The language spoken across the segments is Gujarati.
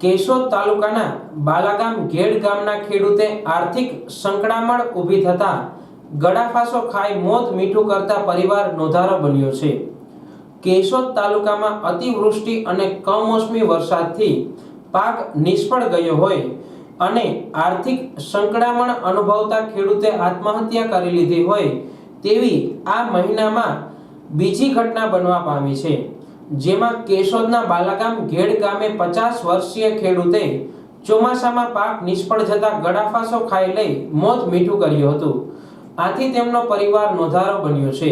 કેશોદ તાલુકાના બાલાગામ ઘેડ ગામના ખેડૂતે આર્થિક સંકળામણ ઊભી થતા ગળાફાંસો ખાઈ મોત મીઠું કરતા પરિવાર નોંધારો બન્યો છે। કેશોદ તાલુકામાં અતિવૃષ્ટિ અને કમોસમી વરસાદથી પાક નિષ્ફળ ગયો હોય અને આર્થિક સંકળામણ અનુભવતા ખેડૂતે આત્મહત્યા કરી લીધી હોય તેવી આ મહિનામાં બીજી ઘટના બનવા પામી છે, જેમાં કેશોદના બાલાગામ ઘેડ ગામે 50 વર્ષીય ખેડૂતે ચોમાસામાં પાક નિષ્ફળ જતા ગળાફાંસો ખાઈ લઈ મોત મીઠું કર્યું હતું। આથી તેમનો પરિવાર નોંધારો બન્યો છે।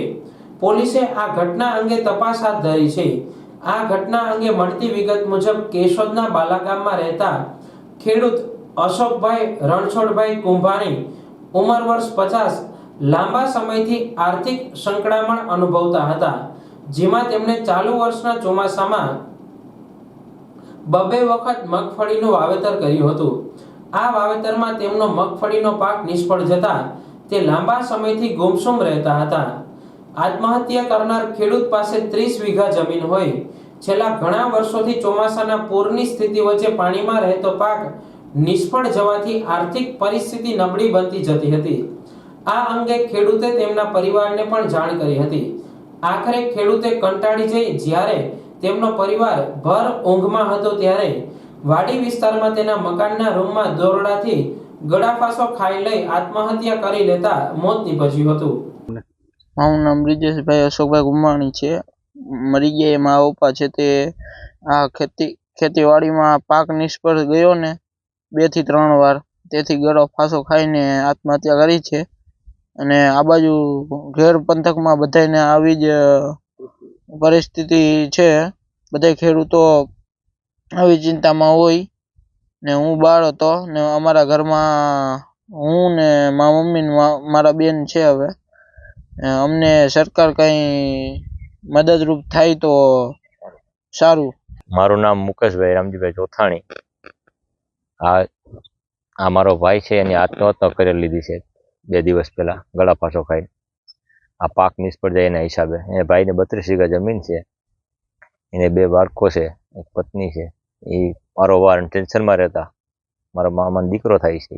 પોલીસે આ ઘટના અંગે તપાસ હાથ ધરી છે। આ ઘટના અંગે મળતી વિગત મુજબ કેશોદના બાલાગામમાં રહેતા ખેડૂત અશોકભાઈ રણછોડભાઈ કુંભાણી ઉંમર વર્ષ 50 લાંબા સમયથી આર્થિક સંકળામણ અનુભવતા હતા, જેમાં તેમણે ચાલુ વર્ષના ચોમાસામાં 2 વખત મગફળીનું વાવેતર કર્યું હતું। આ વાવેતરમાં તેમનો મગફળીનો પાક નિષ્ફળ જતા તે લાંબા સમયથી ગુમસુમ રહેતા હતા। આત્મહત્યા કરનાર ખેડૂત પાસે 30 વીઘા જમીન હોય છેલ્લા ઘણા વર્ષોથી ચોમાસાના પૂરની સ્થિતિ વચ્ચે પાણીમાં રહેતો પાક નિષ્ફળ જવાથી આર્થિક પરિસ્થિતિ નબળી બનતી જતી હતી। આ અંગે ખેડૂતે તેમના પરિવારને પણ જાણ કરી હતી। આખરે ખેડૂતે કંટાળી જઈ જ્યારે તેમનો પરિવાર ભર ઊંઘમાં હતો ત્યારે વાડી વિસ્તારમાં તેના મકાનના રૂમમાં દોરડાથી ગળાફાંસો ખાઈ લઈ આત્મહત્યા કરી લેતા મોત નીપજ્યું હતું। મારું નામ બ્રિજેશભાઈ અશોકભાઈ કુંભાણી છે। મરી ગયા એમાં પપ્પા છે તે આ ખેતીવાડીમાં પાક નિષ્ફળ ગયો ને 2 થી 3 વાર, તેથી ગળાફાંસો ખાઈને આત્મહત્યા કરી છે। અને આ બાજુ ઘેર પંથકમાં બધાને આવી જ પરિસ્થિતિ છે। બધા ખેડૂતો આવી ચિંતામાં હોય ને હું બાળ હતો ને અમારા ઘરમાં હું ને મારા મમ્મી ને મારા બેન છે। હવે અમને સરકાર કંઈ મદદરૂપ થાય તો સારું। મારું નામ મુકેશભાઈ રામજીભાઈ ચોથાણી। આ મારો ભાઈ છે, એની આત્મહત્યા કરી લીધી છે 2 દિવસ પહેલા ગળાફાંસો ખાઈ। આ પાક નિષ્ફળ જાય એના હિસાબે એ ભાઈને 32 વીઘા જમીન છે, એને 2 બાળકો છે, એક પત્ની છે। એ મારો વાર ટેન્શનમાં રહેતા મારા મામાનો દીકરો થાય છે,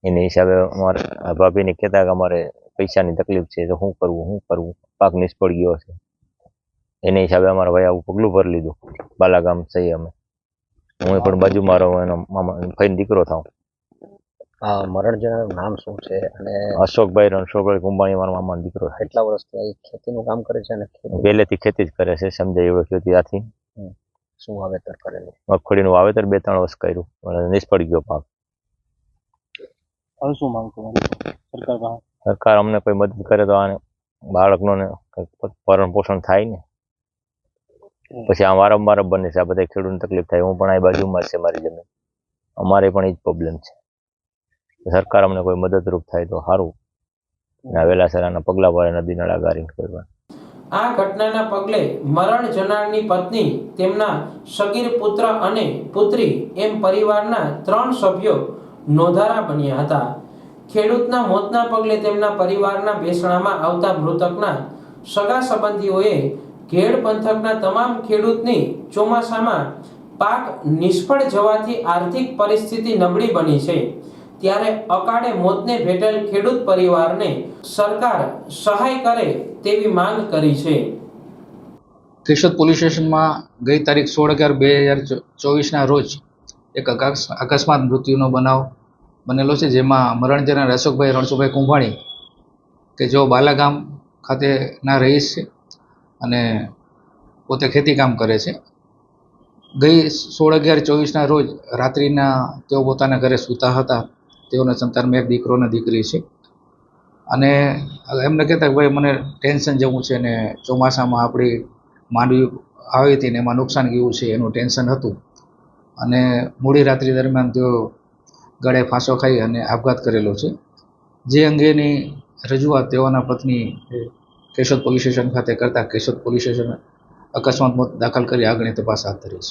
એને હિસાબે અમારા ભાભીને કહેતા કે અમારે પૈસાની તકલીફ છે તો શું કરવું, પાક નિષ્ફળ ગયો છે। એને હિસાબે અમારા ભાઈ આવું પગલું ભરી લીધું। બાલાગામ સહી અમે હું પણ બાજુમાં રહું, એનો મામા ભાઈનો દીકરો થાઉં। મરણ જનારનું નામ શું છે અને અશોકભાઈ રણછોડભાઈ કુંભાણી મારા મામાનો દીકરો છે। કેટલા વર્ષથી ખેતીનું કામ કરે છે અને પહેલેથી ખેતી જ કરે છે, સમજાય એવડો ખેતી આથી। શું વાવેતર કરેલું? મગફળીનું વાવેતર 2-3 વર્ષ કર્યું અને નિષ્ફળ ગયો પાક। હવે શું માંગ કરો સરકાર અમને કોઈ મદદ કરે તો આને બાળકનો ને ભરણ પોષણ થાય ને, પછી આ વારંવાર બને છે। આ બધા ખેડૂતને તકલીફ થાય। હું પણ આ બાજુમાં છે મારી જમીન, અમારે પણ એ જ પ્રોબ્લેમ છે। સરકાર અમને કોઈ મદદરૂપ થાય તો સારું ને વહેલાસર આના પગલા ભરે નદી નાળા ગારી કરવા। આ ઘટનાના પગલે મરણ જનારની પત્ની, તેમના સગીર પુત્ર અને પુત્રી એમ પરિવારના 3 સભ્યો નોંધારા બન્યા હતા। ખેડૂતના મોતના પગલે તેમના પરિવારના બેસણામાં આવતા મૃતકના સગા સંબંધીઓએ ઘેડ પંથકના તમામ ખેડૂતની ચોમાસામાં પાક નિષ્ફળ જવાથી આર્થિક પરિસ્થિતિ નબળી બની છે, ત્યારે અકાળે મોતને ભેટેલ ખેડૂત પરિવારને સરકાર સહાય કરે તેવી માંગ કરી છે। કેશોદ પોલીસ સ્ટેશનમાં ગઈ તારીખ 16/11/2024ના રોજ એક અકસ્માત મૃત્યુનો બનાવ બનેલો છે, જેમાં મરણ જનાર અશોકભાઈ રણછોડભાઈ કુંભાણી કે જેઓ બાલાગામ ખાતેના રહીશ છે અને પોતે ખેતી કામ કરે છે। ગઈ 16/11/24ના રોજ રાત્રિના તેઓ પોતાના ઘરે સૂતા હતા। તેઓના સંતાનમાં એક દીકરો અને દીકરી છે અને એમને કહેતા કે ભાઈ મને ટેન્શન જેવું છે ને ચોમાસામાં આપણી માંડવી આવી હતી ને એમાં નુકસાન ગયું છે એનું ટેન્શન હતું અને મોડી રાત્રિ દરમિયાન તેઓ ગળે ફાંસો ખાઈ અને આપઘાત કરેલો છે। જે અંગેની રજૂઆત તેઓના પત્ની કેશોદ પોલીસ સ્ટેશન ખાતે કરતા કેશોદ પોલીસ સ્ટેશન અકસ્માત મોત દાખલ કરી આગળની તપાસ હાથ ધરી છે।